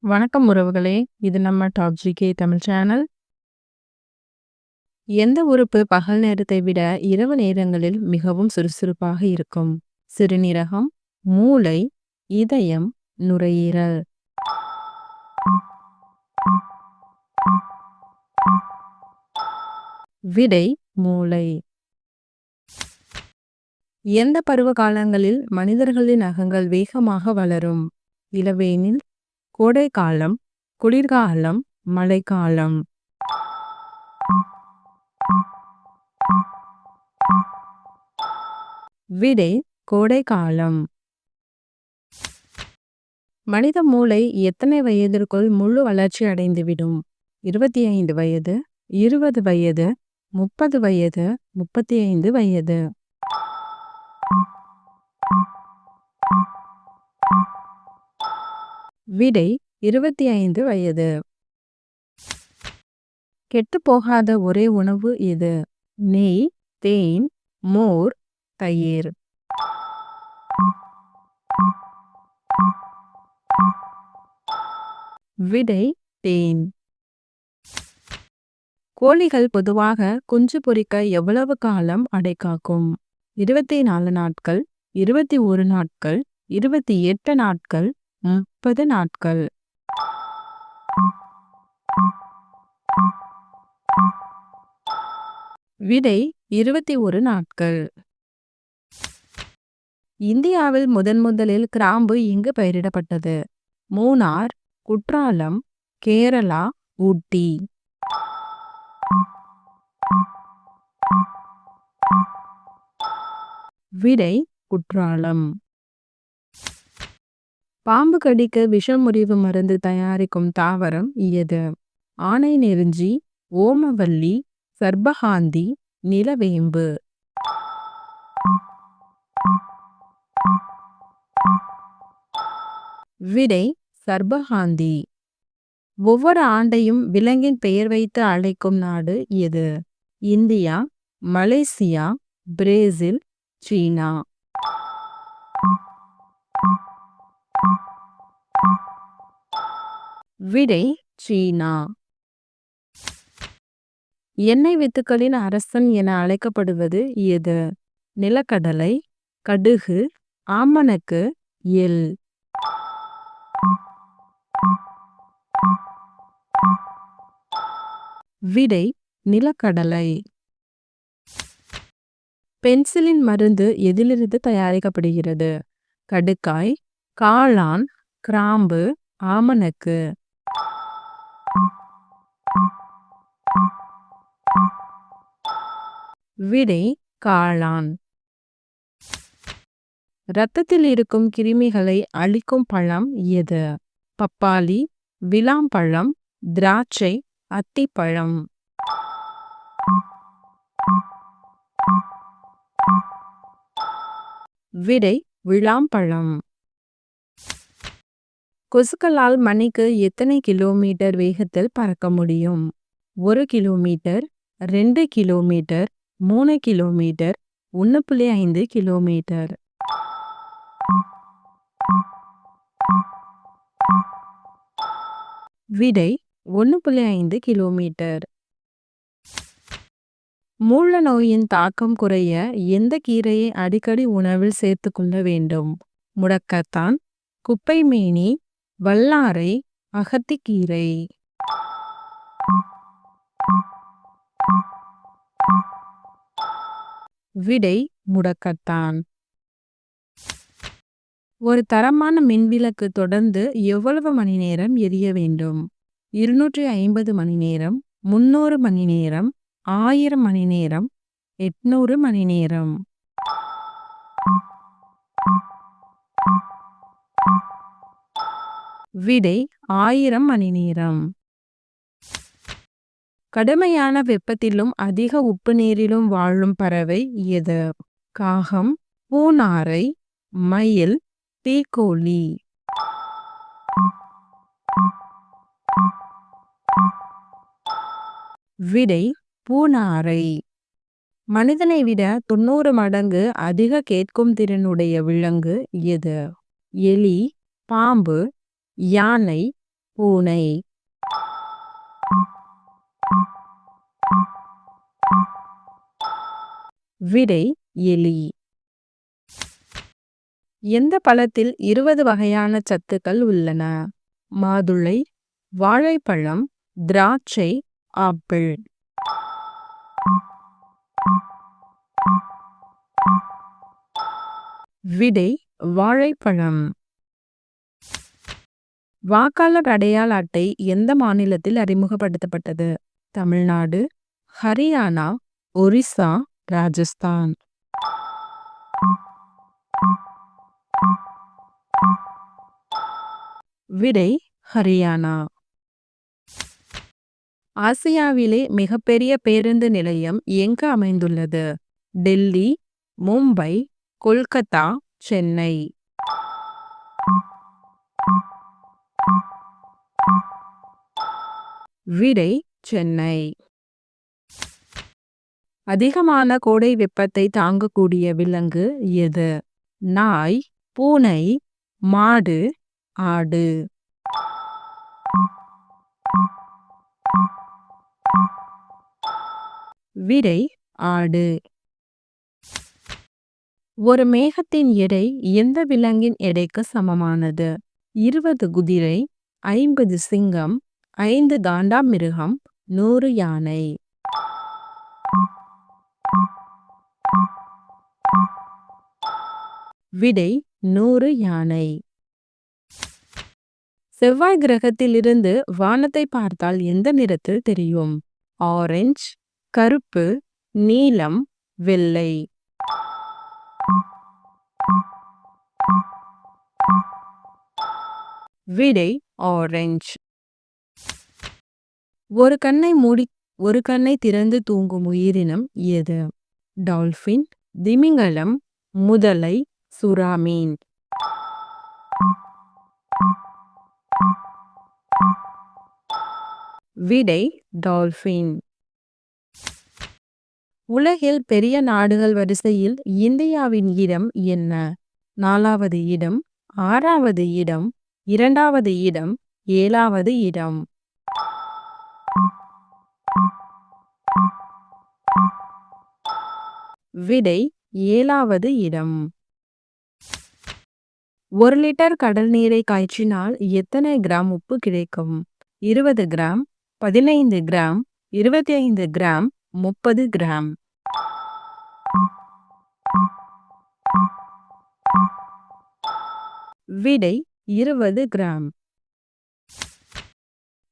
வணக்கம் உறவுகளே! இது நம்ம டாப் ஜிகே தமிழ் சேனல். எந்த உறுப்பு பகல் நேரத்தை விட இரவு நேரங்களில் மிகவும் சுறுசுறுப்பாக இருக்கும்? சிறுநீரகம், மூளை, இதயம், நுரையீரல். விடை மூளை. எந்த பருவ காலங்களில் மனிதர்களின் நகங்கள் வேகமாக வளரும்? இளவேனில், கோடைக்காலம், குளிர்காலம், மழைக்காலம். விடை கோடைக்காலம். மனித மூளை எத்தனை வயதிற்குள் முழு வளர்ச்சி அடைந்துவிடும்? 25 வயது, 20 வயது, 30 வயது, 35 வயது. விடை 25 வயது. கெட்டுப்போகாத ஒரே உணவு எது? நெய், தேன், மோர், தயிர். விடை தேன். கோழிகள் பொதுவாக குஞ்சு பொரிக்க எவ்வளவு காலம் அடைகாக்கும்? 24 நாட்கள், 21 நாட்கள், 28 நாட்கள், 30 நாட்கள். விடை 21 நாட்கள். இந்தியாவில் முதலில் கிராம்பு எங்கு பயிரிடப்பட்டது? மூணார், குற்றாலம், கேரளா, ஊட்டி. விடை குற்றாலம். பாம்பு கடிக்க விஷமுறிவு மருந்து தயாரிக்கும் தாவரம் எது? ஆனை நெருஞ்சி, ஓமவல்லி, சர்பகாந்தி, நிலவேம்பு. விடை சர்பகாந்தி. ஒவ்வொரு ஆண்டையும் விலங்கின் பெயர் வைத்து அழைக்கும் நாடு எது? இந்தியா, மலேசியா, பிரேசில், சீனா. விடை சீனா. எண்ணெய் வித்துக்களின் அரசன் என அழைக்கப்படுவது எது? நிலக்கடலை, கடுகு, ஆமணக்கு, எள். விடை நிலக்கடலை. பென்சிலின் மருந்து எதிலிருந்து தயாரிக்கப்படுகிறது? கடுக்காய், காளான், கிராம்பு, ஆமணக்கு. விடை காளான். இரத்தத்தில் இருக்கும் கிருமிகளை அழிக்கும் பழம் எது? பப்பாளி, விளாம்பழம், திராட்சை, அத்திப்பழம். விடை விளாம்பழம். கொசுக்களால் மணிக்கு எத்தனை கிலோமீட்டர் வேகத்தில் பறக்க முடியும்? 1 கிலோமீட்டர், 2 கிலோமீட்டர், 3 கிலோமீட்டர், 1.5 கிலோமீட்டர். விடை 1.5 கிலோமீட்டர். மூல நோயின் தாக்கம் குறைய எந்த கீரையை அடிக்கடி உணவில் சேர்த்துக்கொள்ள வேண்டும்? முடக்கத்தான், குப்பைமேனி, வல்லாரை, அகத்திக்கீரை. விடை முடக்கத்தான். ஒரு தரமான மின்விளக்கு தொடர்ந்து எவ்வளவு மணி நேரம் எரிய வேண்டும்? 250 மணி நேரம், 300 மணி நேரம், 1000 மணி நேரம், 800 மணி நேரம். விடை 1000 மணி நேரம். கடுமையான வெப்பத்திலும் அதிக உப்பு நீரிலும் வாழும் பறவை எது? காகம், பூநாரை, மயில், தீக்கோழி. விடை பூநாரை. மனிதனை விட 90 மடங்கு அதிக கேட்கும் திறனுடைய விலங்கு எது? எலி, பாம்பு, யானை, பூனை. விடை எலி. எந்த பழத்தில் 20 வகையான சத்துக்கள் உள்ளன? மாதுளை, வாழைப்பழம், திராட்சை, ஆப்பிள். விடை வாழைப்பழம். வாக்காளர் அடையாள அட்டை எந்த மாநிலத்தில் அறிமுகப்படுத்தப்பட்டது? தமிழ்நாடு, ஹரியானா, ஒரிசா, ராஜஸ்தான். விடை ஹரியானா. ஆசியாவிலே மிகப்பெரிய பேருந்து நிலையம் எங்கு அமைந்துள்ளது? டெல்லி, மும்பை, கொல்கத்தா, சென்னை. விடை சென்னை. அதிகமான கோடை வெப்பத்தை தாங்கக்கூடிய விலங்கு எது? நாய், பூனை, மாடு, ஆடு. விடை ஆடு. ஒரு மேகத்தின் எடை எந்த விலங்கின் எடைக்கு சமமானது? 20 குதிரை, 50 சிங்கம், 5 காண்டாமிருகம், 100 யானை. விடை 100 யானை. செவ்வாய் கிரகத்தில் இருந்து வானத்தை பார்த்தால் எந்த நிறத்தில் தெரியும்? ஆரஞ்சு, கருப்பு, நீலம், வெள்ளை. விடை ஆரஞ்சு. ஒரு கண்ணை திறந்து தூங்கும் உயிரினம் எது? டால்பின், திமிங்கலம், முதலை, சுறாமீன். விடை டால்பின். உலகில் பெரிய நாடுகள் வரிசையில் இந்தியாவின் இடம் என்ன? 4வது இடம், 6வது இடம், 2வது இடம், 7வது இடம். விடை 7வது இடம். 1 லிட்டர் கடல் நீரை காய்ச்சினால் எத்தனை கிராம் உப்பு கிடைக்கும்? 20 கிராம், 15 கிராம், 25 கிராம், 30 கிராம். விடை 20 கிராம்.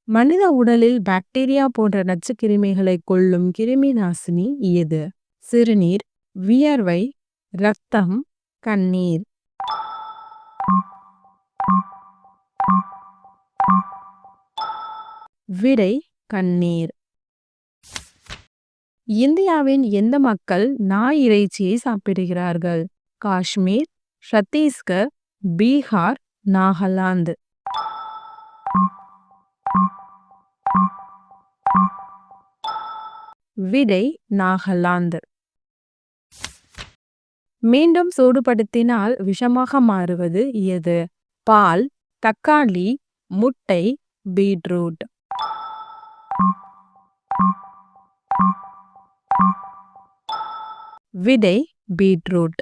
மனித உடலில் பாக்டீரியா போன்ற நச்சுக்கிருமிகளை கொல்லும் கிருமி நாசினி எது? சிறுநீர், வியர்வை, இரத்தம், கண்ணீர். விடை கண்ணீர். இந்தியாவின் எந்த மக்கள் நாய் இறைச்சியை சாப்பிடுகிறார்கள்? காஷ்மீர், சத்தீஸ்கர், பீகார், நாகாலாந்து. விடை நாகாலாந்து. மீண்டும் சூடுபடுத்தினால் விஷமாக மாறுவது எது? பால், தக்காளி, முட்டை, பீட்ரூட். விடை பீட்ரூட்.